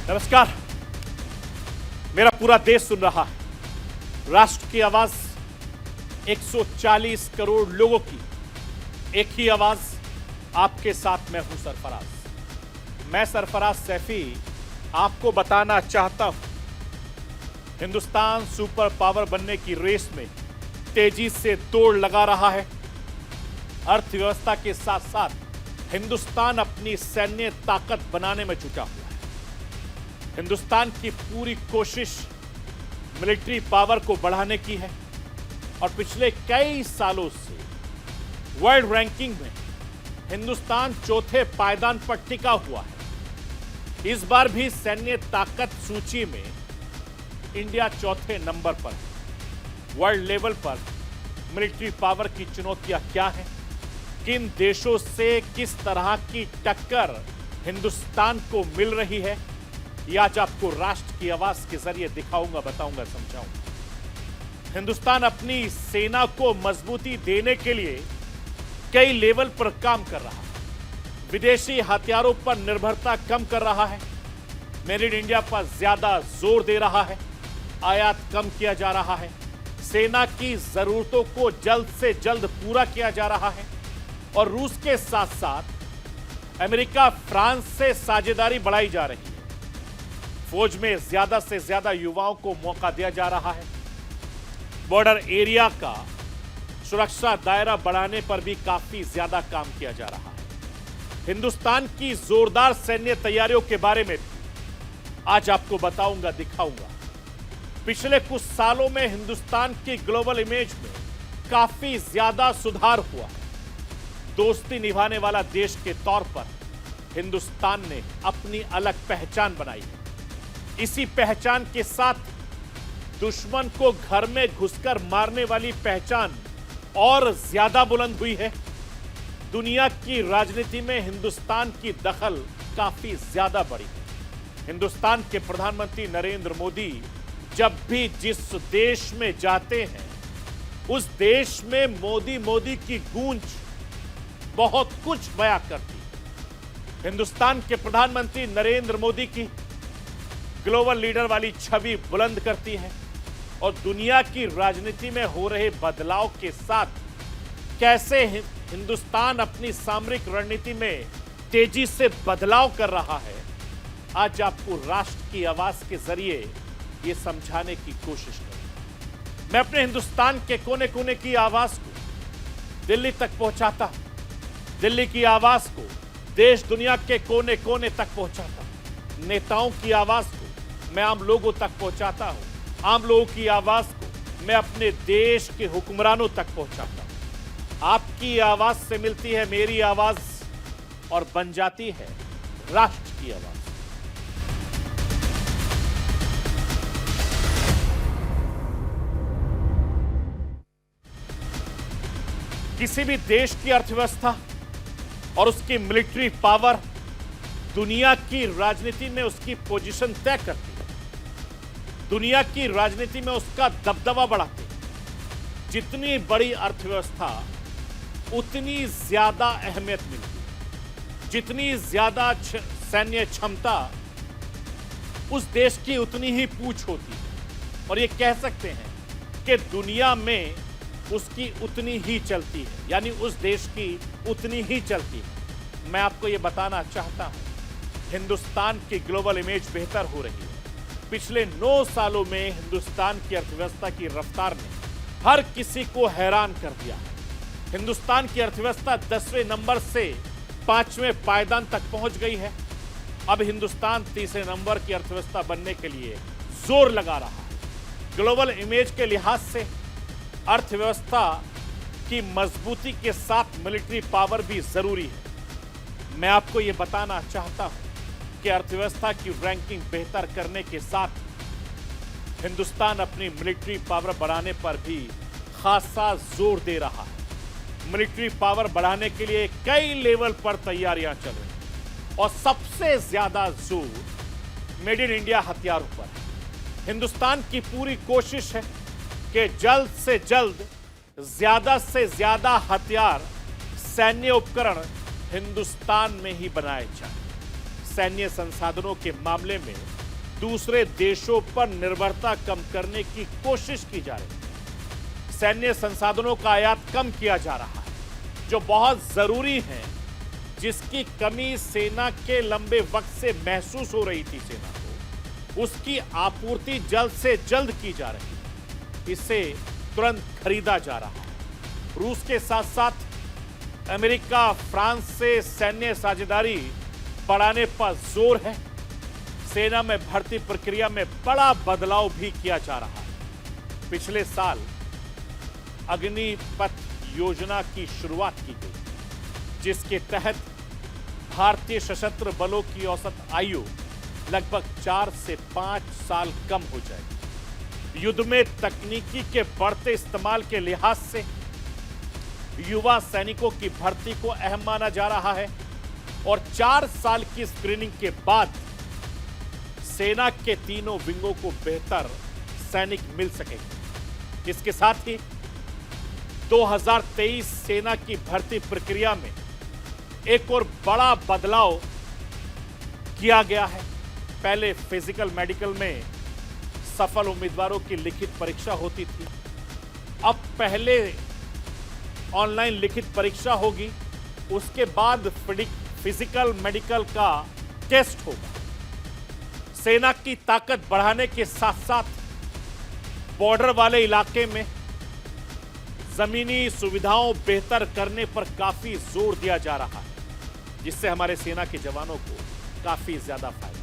नमस्कार। मेरा पूरा देश सुन रहा है। राष्ट्र की आवाज 140 करोड़ लोगों की एक ही आवाज। आपके साथ मैं हूं सरफराज। मैं सरफराज सैफी आपको बताना चाहता हूं, हिंदुस्तान सुपर पावर बनने की रेस में तेजी से दौड़ लगा रहा है। अर्थव्यवस्था के साथ साथ हिंदुस्तान अपनी सैन्य ताकत बनाने में जुटा हुआ है। हिंदुस्तान की पूरी कोशिश मिलिट्री पावर को बढ़ाने की है और पिछले कई सालों से वर्ल्ड रैंकिंग में हिंदुस्तान चौथे पायदान पर टिका हुआ है। इस बार भी सैन्य ताकत सूची में इंडिया चौथे नंबर पर है। वर्ल्ड लेवल पर मिलिट्री पावर की चुनौतियां क्या हैं, किन देशों से किस तरह की टक्कर हिंदुस्तान को मिल रही है, यह आज आपको राष्ट्र की आवाज के जरिए दिखाऊंगा, बताऊंगा, समझाऊंगा। हिंदुस्तान अपनी सेना को मजबूती देने के लिए कई लेवल पर काम कर रहा है। विदेशी हथियारों पर निर्भरता कम कर रहा है। मेड इन इंडिया पर ज्यादा जोर दे रहा है। आयात कम किया जा रहा है। सेना की जरूरतों को जल्द से जल्द पूरा किया जा रहा है और रूस के साथ साथ अमेरिका, फ्रांस से साझेदारी बढ़ाई जा रही है। फौज में ज्यादा से ज्यादा युवाओं को मौका दिया जा रहा है। बॉर्डर एरिया का सुरक्षा दायरा बढ़ाने पर भी काफी ज्यादा काम किया जा रहा है। हिंदुस्तान की जोरदार सैन्य तैयारियों के बारे में भी आज आपको बताऊंगा, दिखाऊंगा। पिछले कुछ सालों में हिंदुस्तान की ग्लोबल इमेज में काफी ज्यादा सुधार हुआ है। दोस्ती निभाने वाला देश के तौर पर हिंदुस्तान ने अपनी अलग पहचान बनाई है। इसी पहचान के साथ दुश्मन को घर में घुसकर मारने वाली पहचान और ज्यादा बुलंद हुई है। दुनिया की राजनीति में हिंदुस्तान की दखल काफी ज्यादा बढ़ी है। हिंदुस्तान के प्रधानमंत्री नरेंद्र मोदी जब भी जिस देश में जाते हैं, उस देश में मोदी मोदी की गूंज बहुत कुछ बयां करती है। हिंदुस्तान के प्रधानमंत्री नरेंद्र मोदी की ग्लोबल लीडर वाली छवि बुलंद करती है और दुनिया की राजनीति में हो रहे बदलाव के साथ कैसे हिंदुस्तान अपनी सामरिक रणनीति में तेजी से बदलाव कर रहा है, आज आपको राष्ट्र की आवाज के जरिए यह समझाने की कोशिश करूंगा। मैं अपने हिंदुस्तान के कोने कोने की आवाज को दिल्ली तक पहुंचाता हूं। दिल्ली की आवाज को देश दुनिया के कोने कोने तक पहुंचाता हूं। नेताओं की आवाज को मैं आम लोगों तक पहुंचाता हूं। आम लोगों की आवाज को मैं अपने देश के हुक्मरानों तक पहुंचाता हूं। आपकी आवाज से मिलती है मेरी आवाज और बन जाती है राष्ट्र की आवाज। किसी भी देश की अर्थव्यवस्था और उसकी मिलिट्री पावर दुनिया की राजनीति में उसकी पोजीशन तय करती है। दुनिया की राजनीति में उसका दबदबा बढ़ाती है। जितनी बड़ी अर्थव्यवस्था उतनी ज्यादा अहमियत मिलती है। जितनी ज्यादा सैन्य क्षमता उस देश की उतनी ही पूछ होती है और ये कह सकते हैं कि दुनिया में उसकी उतनी ही चलती है, यानी उस देश की उतनी ही चलती है। मैं आपको ये बताना चाहता हूं, हिंदुस्तान की ग्लोबल इमेज बेहतर हो रही है। पिछले 9 सालों में हिंदुस्तान की अर्थव्यवस्था की रफ्तार ने हर किसी को हैरान कर दिया है। हिंदुस्तान की अर्थव्यवस्था 10वें नंबर से 5वें पायदान तक पहुंच गई है। अब हिंदुस्तान 3रे नंबर की अर्थव्यवस्था बनने के लिए जोर लगा रहा है। ग्लोबल इमेज के लिहाज से अर्थव्यवस्था की मजबूती के साथ मिलिट्री पावर भी जरूरी है। मैं आपको यह बताना चाहता हूं कि अर्थव्यवस्था की रैंकिंग बेहतर करने के साथ हिंदुस्तान अपनी मिलिट्री पावर बढ़ाने पर भी खासा जोर दे रहा है। मिलिट्री पावर बढ़ाने के लिए कई लेवल पर तैयारियां चल रही हैं और सबसे ज्यादा जोर मेड इन इंडिया हथियारों पर है। हिंदुस्तान की पूरी कोशिश है कि जल्द से जल्द ज्यादा से ज्यादा हथियार, सैन्य उपकरण हिंदुस्तान में ही बनाए जाए। सैन्य संसाधनों के मामले में दूसरे देशों पर निर्भरता कम करने की कोशिश की जा रही है। सैन्य संसाधनों का आयात कम किया जा रहा है, जो बहुत जरूरी है, जिसकी कमी सेना के लंबे वक्त से महसूस हो रही थी सेना को, उसकी आपूर्ति जल्द से जल्द की जा रही है। इसे तुरंत खरीदा जा रहा है। रूस के साथ साथ अमेरिका, फ्रांस से सैन्य साझेदारी बढ़ाने पर जोर है। सेना में भर्ती प्रक्रिया में बड़ा बदलाव भी किया जा रहा है। पिछले साल अग्निपथ योजना की शुरुआत की गई, जिसके तहत भारतीय सशस्त्र बलों की औसत आयु लगभग 4 से 5 साल कम हो जाएगी। युद्ध में तकनीकी के बढ़ते इस्तेमाल के लिहाज से युवा सैनिकों की भर्ती को अहम माना जा रहा है और 4 साल की स्क्रीनिंग के बाद सेना के तीनों विंगों को बेहतर सैनिक मिल सकेंगे। इसके साथ ही 2023 सेना की भर्ती प्रक्रिया में एक और बड़ा बदलाव किया गया है। पहले फिजिकल मेडिकल में सफल उम्मीदवारों की लिखित परीक्षा होती थी। अब पहले ऑनलाइन लिखित परीक्षा होगी, उसके बाद फिजिकल मेडिकल का टेस्ट होगा। सेना की ताकत बढ़ाने के साथ साथ बॉर्डर वाले इलाके में जमीनी सुविधाओं बेहतर करने पर काफी जोर दिया जा रहा है, जिससे हमारे सेना के जवानों को काफी ज्यादा फायदा है।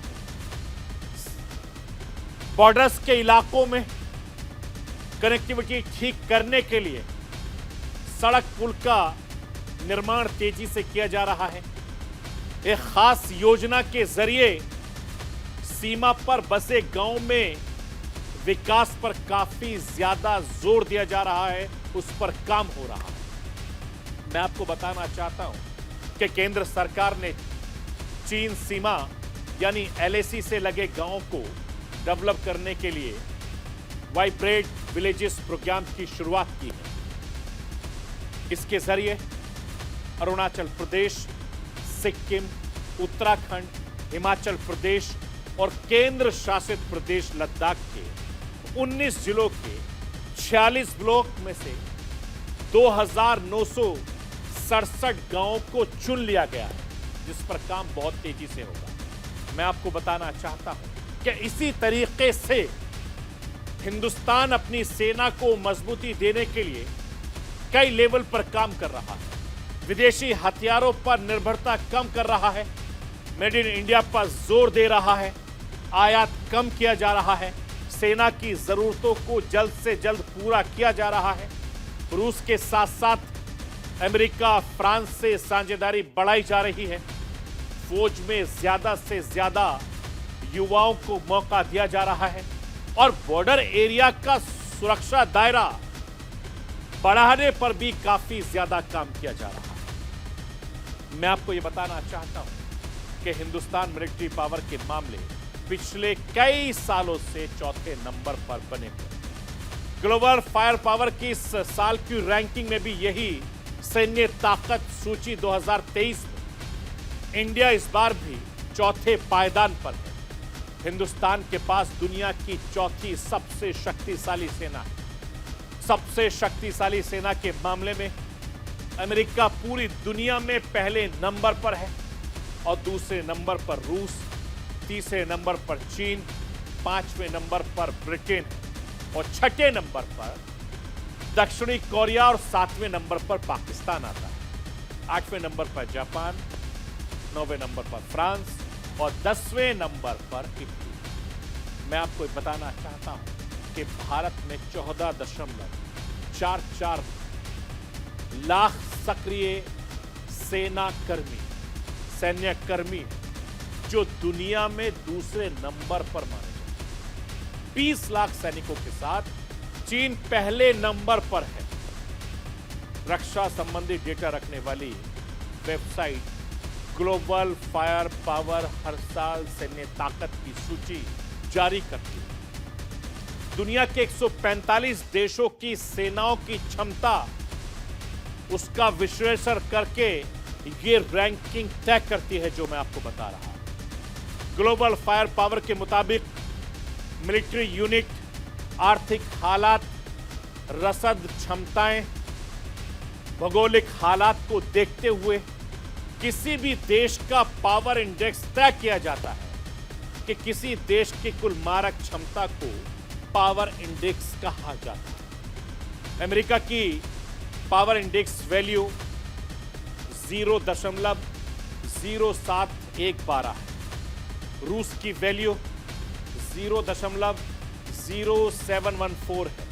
बॉर्डर्स के इलाकों में कनेक्टिविटी ठीक करने के लिए सड़क पुल का निर्माण तेजी से किया जा रहा है। एक खास योजना के जरिए सीमा पर बसे गांव में विकास पर काफी ज्यादा जोर दिया जा रहा है, उस पर काम हो रहा है। मैं आपको बताना चाहता हूं कि केंद्र सरकार ने चीन सीमा यानी एलएसी से लगे गांवों को डेवलप करने के लिए वाइब्रेंट विलेजेस प्रोग्राम की शुरुआत की है। इसके जरिए अरुणाचल प्रदेश, सिक्किम, उत्तराखंड, हिमाचल प्रदेश और केंद्र शासित प्रदेश लद्दाख के 19 जिलों के 46 ब्लॉक में से 2,967 गांवों को चुन लिया गया है, जिस पर काम बहुत तेजी से होगा। मैं आपको बताना चाहता हूं कि इसी तरीके से हिंदुस्तान अपनी सेना को मजबूती देने के लिए कई लेवल पर काम कर रहा है। विदेशी हथियारों पर निर्भरता कम कर रहा है, मेड इन इंडिया पर जोर दे रहा है, आयात कम किया जा रहा है, सेना की जरूरतों को जल्द से जल्द पूरा किया जा रहा है। रूस के साथ साथ अमेरिका, फ्रांस से साझेदारी बढ़ाई जा रही है। फौज में ज्यादा से ज्यादा युवाओं को मौका दिया जा रहा है और बॉर्डर एरिया का सुरक्षा दायरा बढ़ाने पर भी काफी ज्यादा काम किया जा रहा है। मैं आपको यह बताना चाहता हूं कि हिंदुस्तान मिलिट्री पावर के मामले पिछले कई सालों से चौथे नंबर पर बने हुए। ग्लोबल फायर पावर की इस साल की रैंकिंग में भी यही सैन्य ताकत सूची 2023 में इंडिया इस बार भी चौथे पायदान पर है। हिंदुस्तान के पास दुनिया की चौथी सबसे शक्तिशाली सेना है। सबसे शक्तिशाली सेना के मामले में अमेरिका पूरी दुनिया में पहले नंबर पर है और दूसरे नंबर पर रूस, तीसरे नंबर पर चीन, 5वें नंबर पर ब्रिटेन और 6ठे नंबर पर दक्षिणी कोरिया और 7वें नंबर पर पाकिस्तान आता है। 8वें नंबर पर जापान, 9वें नंबर पर फ्रांस और 10वें नंबर पर इटली। मैं आपको बताना चाहता हूं कि भारत में 14.44 लाख सक्रिय सैन्य कर्मी जो दुनिया में दूसरे नंबर पर माने जाते हैं। 20 लाख सैनिकों के साथ चीन पहले नंबर पर है। रक्षा संबंधी डेटा रखने वाली वेबसाइट ग्लोबल फायर पावर हर साल सैन्य ताकत की सूची जारी करती है। दुनिया के 145 देशों की सेनाओं की क्षमता, उसका विश्लेषण करके ये रैंकिंग तय करती है, जो मैं आपको बता रहा हूं। ग्लोबल फायर पावर के मुताबिक मिलिट्री यूनिट, आर्थिक हालात, रसद क्षमताएं, भौगोलिक हालात को देखते हुए किसी भी देश का पावर इंडेक्स तय किया जाता है कि किसी देश की कुल मारक क्षमता को पावर इंडेक्स कहा जाता है। अमेरिका की पावर इंडेक्स वैल्यू 0.0712 है। रूस की वैल्यू 0.0714 है।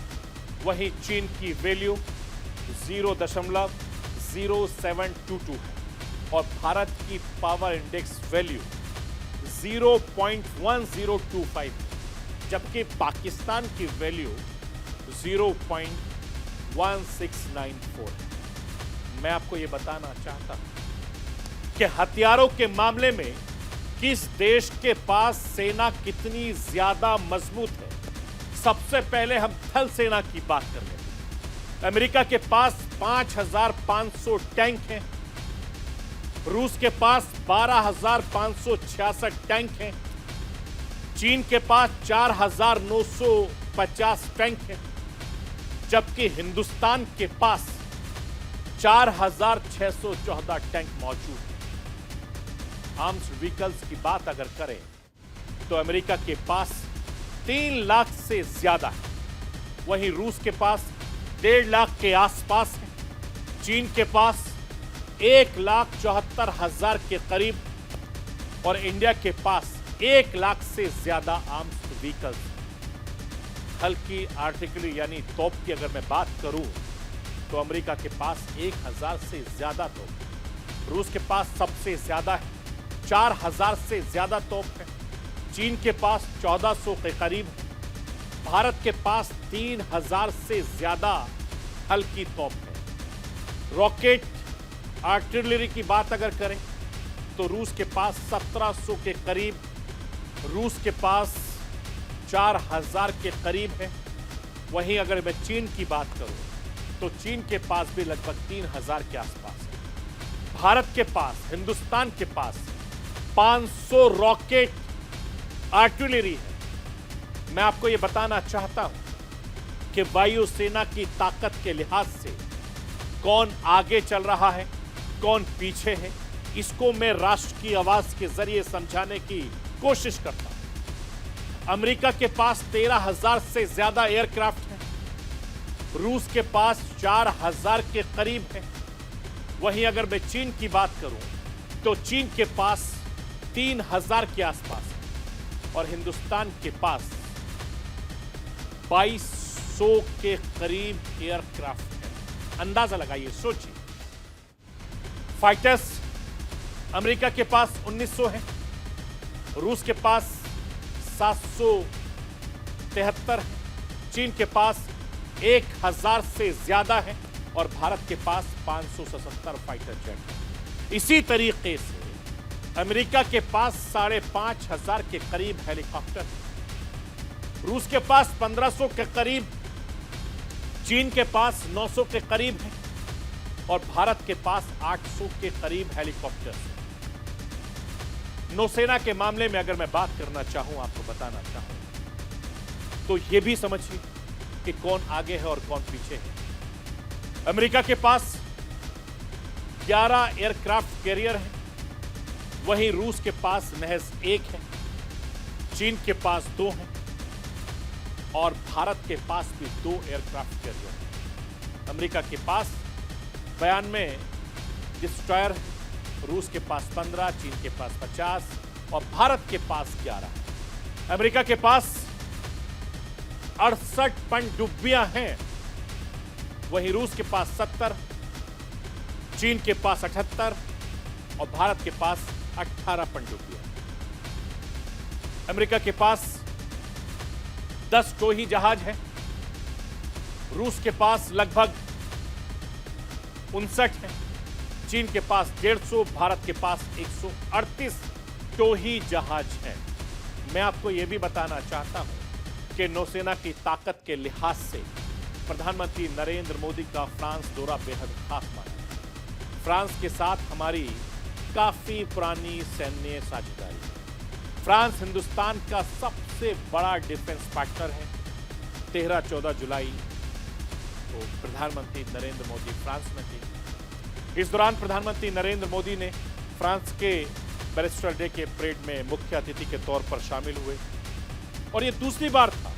वहीं चीन की वैल्यू 0.0722 है और भारत की पावर इंडेक्स वैल्यू 0.1025 है, जबकि पाकिस्तान की वैल्यू 0.1694 है। मैं आपको यह बताना चाहता हूं कि हथियारों के मामले में किस देश के पास सेना कितनी ज्यादा मजबूत है। सबसे पहले हम थल सेना की बात कर लेते हैं। अमेरिका के पास 5500 टैंक हैं। रूस के पास 12566 टैंक हैं। चीन के पास 4950 टैंक हैं, जबकि हिंदुस्तान के पास 4614 टैंक मौजूद हैं। आर्म्स व्हीकल्स की बात अगर करें तो अमेरिका के पास 3 लाख से ज्यादा है। वहीं रूस के पास 1.5 लाख के आसपास है। चीन के पास 1,74,000 के करीब और इंडिया के पास 1 लाख से ज्यादा आर्म्स व्हीकल्स। हल्की आर्टिलरी यानी तोप की अगर मैं बात करूं तो अमेरिका के पास 1000 से ज्यादा तोप, रूस के पास सबसे ज्यादा है, 4000 से ज्यादा तोप है। चीन के पास 1400 के करीब है। भारत के पास 3000 से ज्यादा हल्की तोप है। रॉकेट आर्टिलरी की बात अगर करें तो रूस के पास 1700 के करीब, रूस के पास 4000 के करीब है। वहीं अगर मैं चीन की बात करूं तो चीन के पास भी लगभग 3000 के आसपास है। भारत के पास, हिंदुस्तान के पास 500 रॉकेट आर्टिलरी है। मैं आपको यह बताना चाहता हूं कि वायुसेना की ताकत के लिहाज से कौन आगे चल रहा है, कौन पीछे है, इसको मैं राष्ट्र की आवाज के जरिए समझाने की कोशिश करता हूं। अमेरिका के पास 13,000 से ज्यादा एयरक्राफ्ट है। रूस के पास 4,000 के करीब है। वहीं अगर मैं चीन की बात करूं तो चीन के पास 3,000 के आसपास है और हिंदुस्तान के पास 2200 के करीब एयरक्राफ्ट है। अंदाजा लगाइए, सोचिए। फाइटर्स अमेरिका के पास 1900 है, रूस के पास 773 है, चीन के पास 1000 से ज्यादा है और भारत के पास 577 फाइटर जेट है। इसी तरीके से अमेरिका के पास 5500 के करीब हेलीकॉप्टर है, रूस के पास 1500 के करीब, चीन के पास 900 के करीब है और भारत के पास 800 के करीब हेलीकॉप्टर है। नौसेना के मामले में अगर मैं बात करना चाहूं, आपको बताना चाहूं, तो यह भी समझिए कि कौन आगे है और कौन पीछे है। अमेरिका के पास 11 एयरक्राफ्ट कैरियर है। वहीं रूस के पास महज 1 है, चीन के पास 2 है और भारत के पास भी 2 एयरक्राफ्ट कैरियर है। अमेरिका के पास 92 डिस्ट्रॉयर है, रूस के पास 15, चीन के पास 50 और भारत के पास 11 है। अमेरिका के पास 68 पनडुब्बियां हैं। वहीं रूस के पास 70, चीन के पास 78 और भारत के पास 18 पनडुब्बियां। अमेरिका के पास 10 टोही जहाज है, रूस के पास लगभग 59 है, चीन के पास 150, भारत के पास 138 टोही जहाज है। मैं आपको यह भी बताना चाहता हूं कि नौसेना की ताकत के लिहाज से प्रधानमंत्री नरेंद्र मोदी का फ्रांस दौरा बेहद खास माना है। फ्रांस के साथ हमारी काफी पुरानी सैन्य साझेदारी है। फ्रांस हिंदुस्तान का सबसे सबसे बड़ा डिफेंस पार्टनर है। 13-14 जुलाई को प्रधानमंत्री नरेंद्र मोदी फ्रांस में थे। इस दौरान प्रधानमंत्री नरेंद्र मोदी ने फ्रांस के बैरिस्टर डे के परेड में मुख्य अतिथि के तौर पर शामिल हुए और यह दूसरी बार था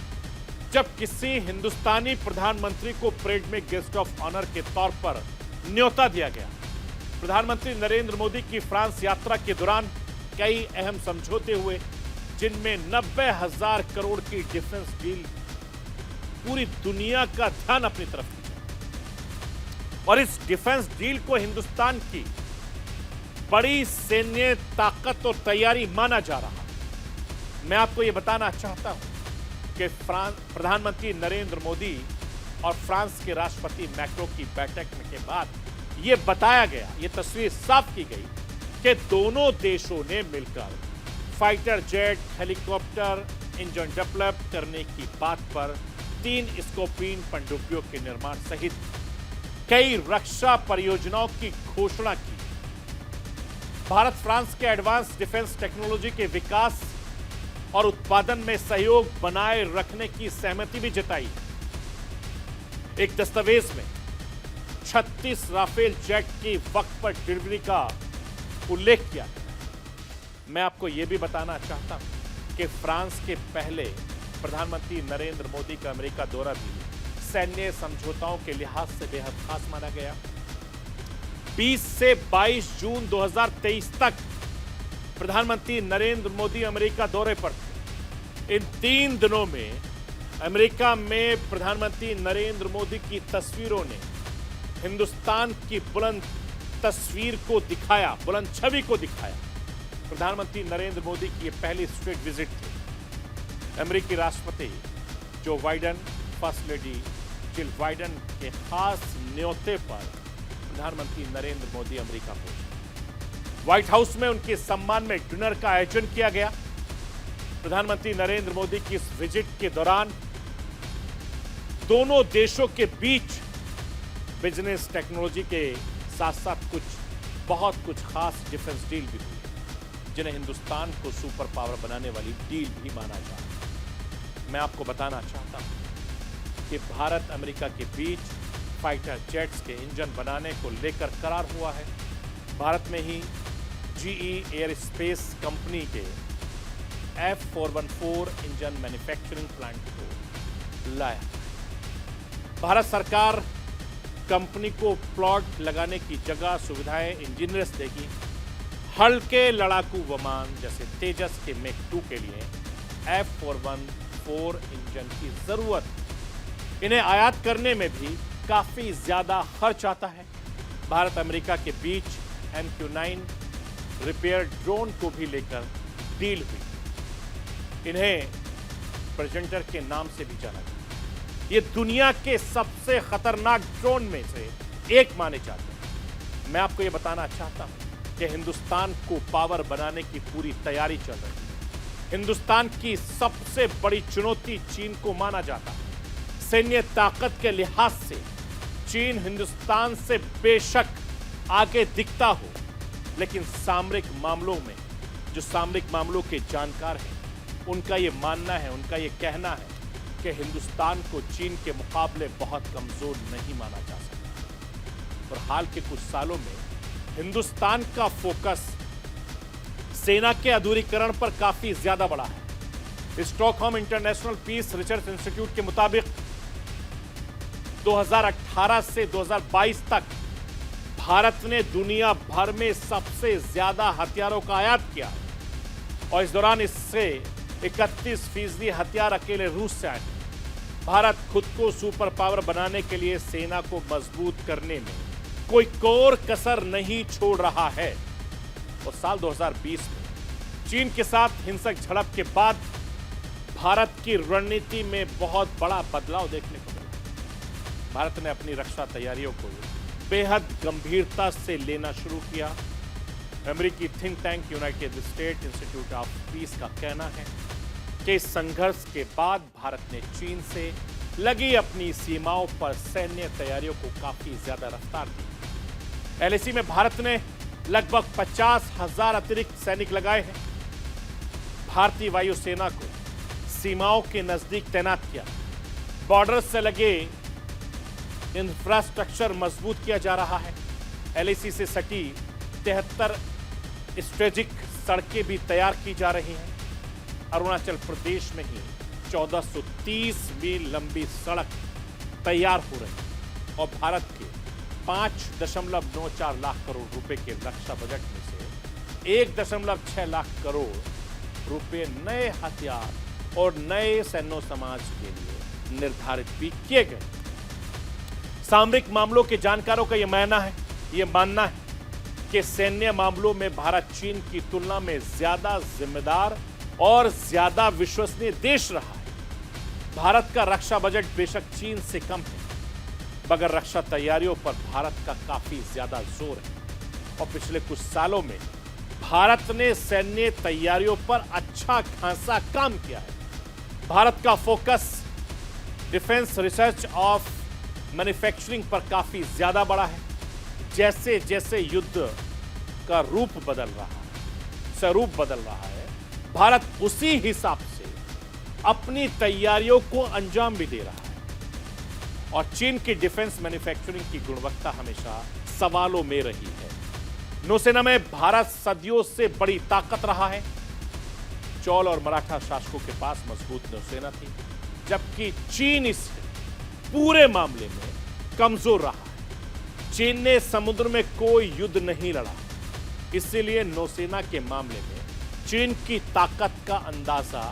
जब किसी हिंदुस्तानी प्रधानमंत्री को परेड में गेस्ट ऑफ ऑनर के तौर पर न्योता दिया गया। प्रधानमंत्री नरेंद्र मोदी की फ्रांस यात्रा के दौरान कई अहम समझौते हुए, जिनमें 90,000 करोड़ की डिफेंस डील पूरी दुनिया का ध्यान अपनी तरफ खींचा और इस डिफेंस डील को हिंदुस्तान की बड़ी सैन्य ताकत और तैयारी माना जा रहा। मैं आपको यह बताना चाहता हूं कि प्रधानमंत्री नरेंद्र मोदी और फ्रांस के राष्ट्रपति मैक्रो की बैठक के बाद यह बताया गया, यह तस्वीर साफ की गई कि दोनों देशों ने मिलकर fighter jet, helicopter engine develop करने की बात पर 3 स्कॉर्पियन पनडुब्बियों के निर्माण सहित कई रक्षा परियोजनाओं की घोषणा की। भारत फ्रांस के एडवांस डिफेंस टेक्नोलॉजी के विकास और उत्पादन में सहयोग बनाए रखने की सहमति भी जताई। एक दस्तावेज में 36 राफेल जेट की वक्त पर डिलीवरी का उल्लेख किया गया। मैं आपको यह भी बताना चाहता हूं कि फ्रांस के पहले प्रधानमंत्री नरेंद्र मोदी का अमेरिका दौरा भी सैन्य समझौताओं के लिहाज से बेहद खास माना गया। 20 से 22 जून 2023 तक प्रधानमंत्री नरेंद्र मोदी अमेरिका दौरे पर थे। इन 3 दिनों में अमेरिका में प्रधानमंत्री नरेंद्र मोदी की तस्वीरों ने हिंदुस्तान की बुलंद तस्वीर को दिखाया, बुलंद छवि को दिखाया। प्रधानमंत्री नरेंद्र मोदी की यह पहली स्टेट विजिट थी। अमेरिकी राष्ट्रपति Joe Biden, first lady Jill Biden के खास न्योते पर प्रधानमंत्री नरेंद्र मोदी अमेरिका पहुंचे। व्हाइट हाउस में उनके सम्मान में डिनर का आयोजन किया गया। प्रधानमंत्री नरेंद्र मोदी की इस विजिट के दौरान दोनों देशों के बीच बिजनेस टेक्नोलॉजी के साथ साथ बहुत कुछ खास डिफेंस डील भी हुई, जिन्हें हिंदुस्तान को सुपर पावर बनाने वाली डील भी माना जा रहा है। मैं आपको बताना चाहता हूं कि भारत अमेरिका के बीच फाइटर जेट्स के इंजन बनाने को लेकर करार हुआ है। भारत में ही GE एयर स्पेस कंपनी के F414 इंजन मैन्युफैक्चरिंग प्लांट को लाया। भारत सरकार कंपनी को प्लॉट लगाने की जगह सुविधाएं इंजीनियर्स देगी। हल्के लड़ाकू विमान जैसे तेजस के मैक 2 के लिए F414 इंजन की जरूरत। इन्हें आयात करने में भी काफी ज्यादा खर्च आता है। भारत अमेरिका के बीच MQ-9 रिपेयर ड्रोन को भी लेकर डील हुई। इन्हें प्रेजेंटर के नाम से भी जाना जाता है। ये दुनिया के सबसे खतरनाक ड्रोन में से एक माने जाते हैं। मैं आपको ये बताना चाहता हूं कि हिंदुस्तान को पावर बनाने की पूरी तैयारी चल रही है। हिंदुस्तान की सबसे बड़ी चुनौती चीन को माना जाता है। सैन्य ताकत के लिहाज से चीन हिंदुस्तान से बेशक आगे दिखता हो, लेकिन सामरिक मामलों में जो सामरिक मामलों के जानकार हैं, उनका यह मानना है, उनका यह कहना है कि हिंदुस्तान को चीन के मुकाबले बहुत कमजोर नहीं माना जा सकता। और हाल के कुछ सालों में हिंदुस्तान का फोकस सेना के आधुनिकीकरण पर काफी ज्यादा बढ़ा है। Stockholm International Peace Research Institute के मुताबिक 2018 से 2022 तक भारत ने दुनिया भर में सबसे ज्यादा हथियारों का आयात किया और इस दौरान इससे 31% हथियार अकेले रूस से आए। भारत खुद को सुपर पावर बनाने के लिए सेना को मजबूत करने में कोई कोर कसर नहीं छोड़ रहा है। और साल 2020 में चीन के साथ हिंसक झड़प के बाद भारत की रणनीति में बहुत बड़ा बदलाव देखने को मिला। भारत ने अपनी रक्षा तैयारियों को बेहद गंभीरता से लेना शुरू किया। अमेरिकी think tank United state institute of peace का कहना है कि इस संघर्ष के बाद भारत ने चीन से लगी अपनी सीमाओं पर सैन्य तैयारियों को काफी ज्यादा रफ्तार दी। LAC में भारत ने लगभग 50,000 अतिरिक्त सैनिक लगाए हैं। भारतीय वायुसेना को सीमाओं के नजदीक तैनात किया। बॉर्डर से लगे इंफ्रास्ट्रक्चर मजबूत किया जा रहा है। एलएसी से सटी 73 स्ट्रेटेजिक सड़कें भी तैयार की जा रही हैं। अरुणाचल प्रदेश में ही 1430 मील लंबी सड़क तैयार हो रही है और भारत के 5.94 लाख करोड़ रुपए के रक्षा बजट में से 1.6 लाख करोड़ रुपए नए हथियार और नए सैन्य समाज के लिए निर्धारित भी किए गए। सामरिक मामलों के जानकारों का यह मानना है कि सैन्य मामलों में भारत चीन की तुलना में ज्यादा जिम्मेदार और ज्यादा विश्वसनीय देश रहा है। भारत का रक्षा बजट बेशक चीन से कम है, मगर रक्षा तैयारियों पर भारत का काफी ज्यादा जोर है और पिछले कुछ सालों में भारत ने सैन्य तैयारियों पर अच्छा खासा काम किया है। भारत का focus defence research of manufacturing पर काफी ज्यादा बढ़ा है। जैसे जैसे युद्ध का स्वरूप बदल रहा है, भारत उसी हिसाब से अपनी तैयारियों को अंजाम भी दे रहा है और चीन की डिफेंस मैन्युफैक्चरिंग की गुणवत्ता हमेशा सवालों में रही है। नौसेना में भारत सदियों से बड़ी ताकत रहा है। चोल और मराठा शासकों के पास मजबूत नौसेना थी, जबकि चीन इस पूरे मामले में कमजोर रहा है। चीन ने समुद्र में कोई युद्ध नहीं लड़ा, इसीलिए नौसेना के मामले में चीन की ताकत का अंदाजा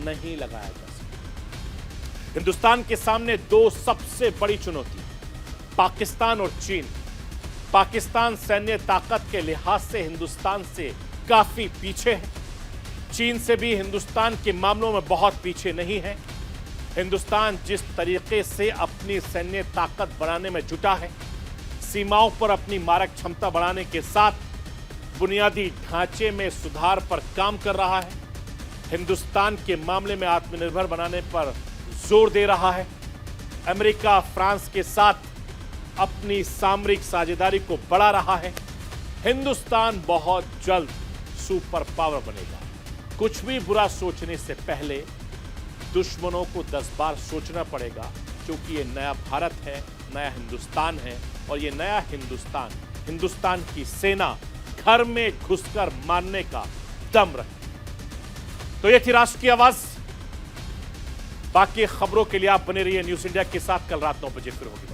नहीं लगाया जा सकता। हिंदुस्तान के सामने दो सबसे बड़ी चुनौती है, पाकिस्तान और चीन। पाकिस्तान सैन्य ताकत के लिहाज से हिंदुस्तान से काफी पीछे है। चीन से भी हिंदुस्तान के मामलों में बहुत पीछे नहीं है। हिंदुस्तान जिस तरीके से अपनी सैन्य ताकत बढ़ाने में जुटा है, सीमाओं पर अपनी मारक क्षमता बढ़ाने के साथ बुनियादी ढांचे में सुधार पर काम कर रहा है, हिंदुस्तान के मामले में आत्मनिर्भर बनाने पर जोर दे रहा है, अमेरिका फ्रांस के साथ अपनी सामरिक साझेदारी को बढ़ा रहा है। हिंदुस्तान बहुत जल्द सुपर पावर बनेगा। कुछ भी बुरा सोचने से पहले दुश्मनों को 10 बार सोचना पड़ेगा, क्योंकि ये नया भारत है, नया हिंदुस्तान है और ये नया हिंदुस्तान की सेना घर में घुसकर मारने का दम रखती है। तो ये थी राष्ट्र की आवाज। बाकी खबरों के लिए आप बने रहिए न्यूज़ इंडिया के साथ। कल रात 9 बजे फिर होगी।